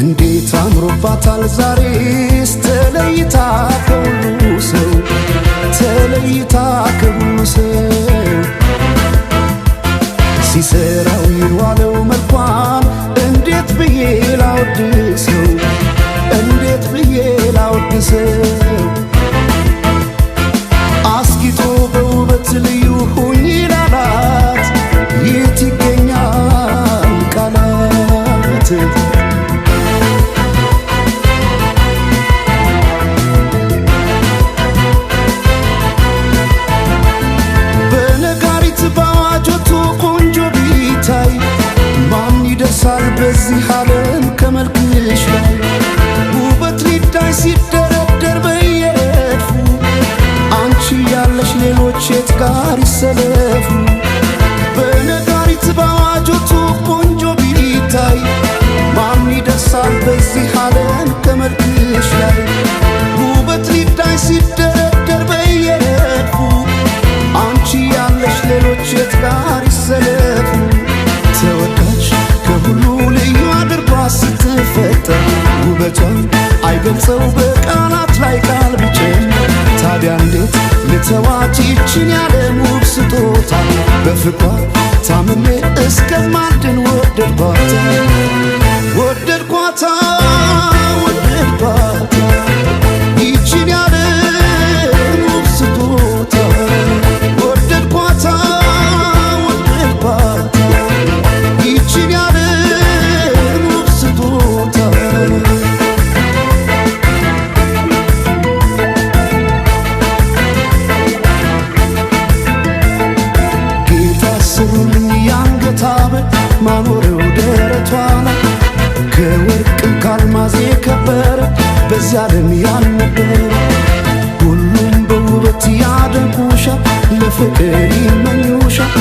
እንዴት አምሮባታል ዛሬስ ተለይታ ከሁሉ ሰው ተለይታ ከሁሉ ሰው ሲሰራው የዋለው መልኳን እንዴት ብዬ ላወድሰው እንዴት ብዬ ላወድሰው አስጊጦ በውበት ልዩ ሁኚ ላላት የት ይገኛል ቃላት በዚህ ዓለም ከመልክሽ ላይ ውበት ሊታይ ሲደረደር በየረድፉ አንቺ ያለሽ ሌሎች የት ጋር ይሰለፉ በነጋሪት ባዋጆቱ ቆንጆ ቢታይ ማን ይደርሳል በዚህ ዓለም ከመልክሽ ላይ ውበት ሊታይ ሲደረደር በየረድፉ አንቺ ያለሽ ሌሎች የት ጋር ይሰለፉ ተወዳጅ ከሁሉ ልዩ አድርጓ ስትፈጠር ውበቷን አይገልጸው በቃላት ላይ ቃል ብጨምር ታዲያ እንዴት ልተዋት ይችን ያለም ውብ ስጦታ በፍቅሯ ታምሜ እስከማልድን ወደድኳታ ወደድኳታ ወደድኳታ ይችን ያለም ውብ ስጦታ ወደድኳታ ወደድኳታ ይችን ያለም ውብ ስጦታ ጌታ ስሩልኝ የአንገት ሐብል ማኖሬው ደረቷ ላይ ከወርቅ ከአልማዝ የከበረ በዚህ ዓለም ያልነበረ ሁሉም በውበት ያደንቁሻል ለፍቅር ይመኙሻል